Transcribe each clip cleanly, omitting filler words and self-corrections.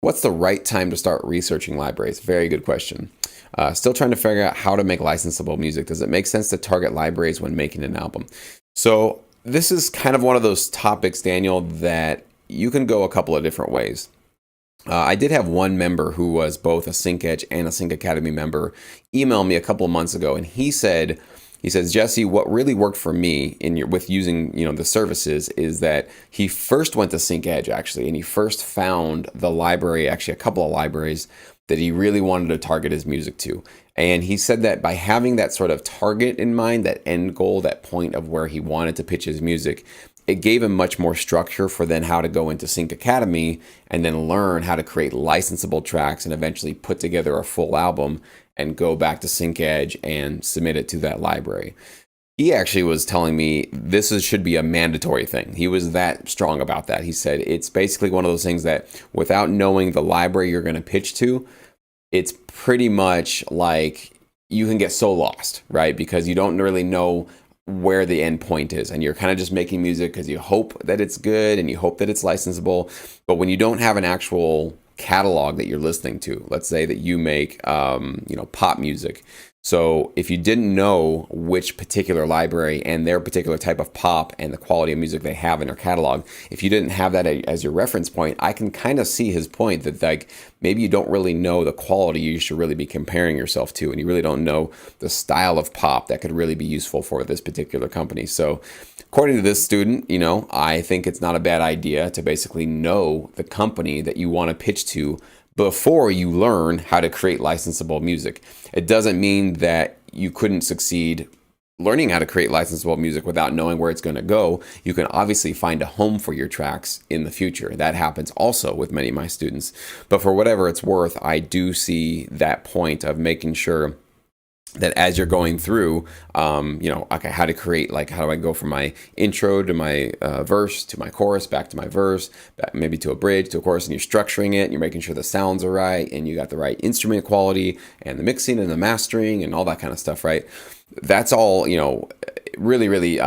What's the right time to start researching libraries? Very good question. Still trying to figure out how to make licensable music. Does it make sense to target libraries when making an album? So this is kind of one of those topics, Daniel, that you can go a couple of different ways. I did have one member who was both a Sync Edge and a Sync Academy member email me a couple of months ago, and he says, Jesse, what really worked for me with using the services is that he first went to Sync Edge actually, and he first found the library, actually a couple of libraries that he really wanted to target his music to. And he said that by having that sort of target in mind, that end goal, that point of where he wanted to pitch his music, it gave him much more structure for then how to go into Sync Academy and then learn how to create licensable tracks and eventually put together a full album and go back to Sync Edge and submit it to that library. He actually was telling me should be a mandatory thing. He was that strong about that. He said it's basically one of those things that without knowing the library you're going to pitch to, it's pretty much like you can get so lost, right? Because you don't really know where the end point is, and you're kind of just making music because you hope that it's good and you hope that it's licensable. But when you don't have an actual catalog that you're listening to, let's say that you make pop music, so if you didn't know which particular library and their particular type of pop and the quality of music they have in their catalog, if you didn't have that as your reference point, I can kind of see his point that like maybe you don't really know the quality you should really be comparing yourself to, and you really don't know the style of pop that could really be useful for this particular company. So according to this student, I think it's not a bad idea to basically know the company that you want to pitch to before you learn how to create licensable music. It doesn't mean that you couldn't succeed learning how to create licensable music without knowing where it's going to go. You can obviously find a home for your tracks in the future. That happens also with many of my students. But for whatever it's worth, I do see that point of making sure that as you're going through, okay, how to create, like, how do I go from my intro to my verse to my chorus, back to my verse, back maybe to a bridge, to a chorus, and you're structuring it, and you're making sure the sounds are right, and you got the right instrument quality, and the mixing and the mastering, and all that kind of stuff, right? That's all, really, really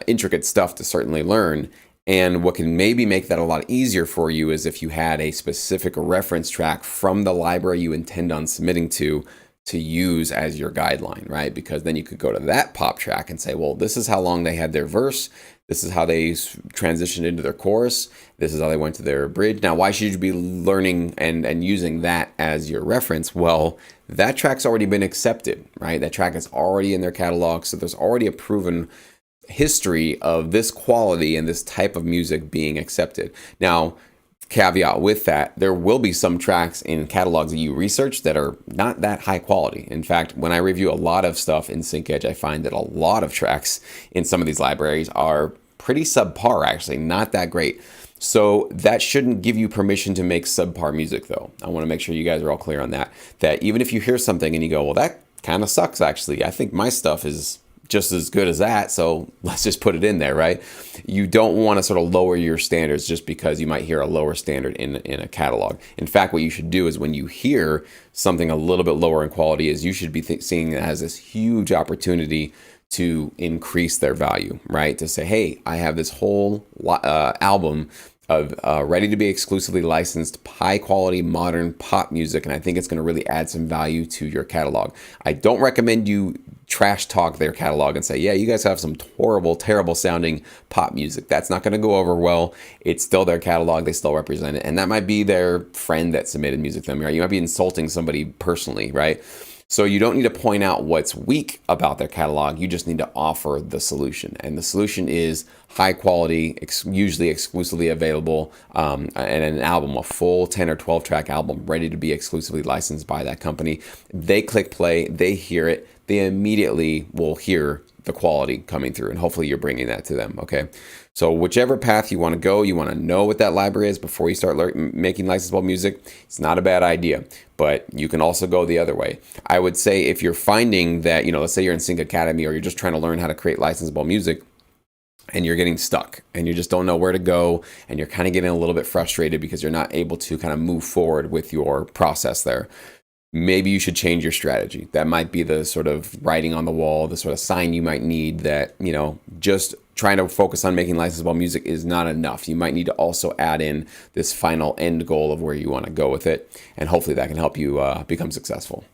intricate stuff to certainly learn. And what can maybe make that a lot easier for you is if you had a specific reference track from the library you intend on submitting to use as your guideline, right? Because then you could go to that pop track and say, well, this is how long they had their verse. This is how they transitioned into their chorus. This is how they went to their bridge. Now, why should you be learning and using that as your reference? Well, that track's already been accepted, right? That track is already in their catalog. So there's already a proven history of this quality and this type of music being accepted. Now, caveat with that, there will be some tracks in catalogs that you research that are not that high quality. In fact, when I review a lot of stuff in Sync Edge, I find that a lot of tracks in some of these libraries are pretty subpar, actually, not that great. So that shouldn't give you permission to make subpar music, though. I want to make sure you guys are all clear on that. That even if you hear something and you go, well, that kind of sucks, actually. I think my stuff is just as good as that, so let's just put it in there, right? You don't want to sort of lower your standards just because you might hear a lower standard in a catalog. In fact, what you should do is when you hear something a little bit lower in quality is you should be seeing it as this huge opportunity to increase their value, right? To say, hey, I have this whole album of ready to be exclusively licensed, high quality, modern pop music, and I think it's going to really add some value to your catalog. I don't recommend you trash talk their catalog and say, yeah, you guys have some horrible, terrible sounding pop music. That's not going to go over well. It's still their catalog. They still represent it. And that might be their friend that submitted music to them, right? You might be insulting somebody personally, right? So you don't need to point out what's weak about their catalog. You just need to offer the solution. And the solution is high quality, usually exclusively available, and an album, a full 10 or 12 track album ready to be exclusively licensed by that company. They click play, they hear it, they immediately will hear the quality coming through, and hopefully you're bringing that to them, okay? So whichever path you want to go, you want to know what that library is before you start making licensable music. It's not a bad idea, but you can also go the other way. I would say if you're finding that, let's say you're in Sync Academy or you're just trying to learn how to create licensable music and you're getting stuck and you just don't know where to go and you're kind of getting a little bit frustrated because you're not able to kind of move forward with your process there. maybe you should change your strategy. That might be the sort of writing on the wall, the sort of sign you might need that, just trying to focus on making licensable music is not enough. You might need to also add in this final end goal of where you want to go with it. And hopefully that can help you become successful.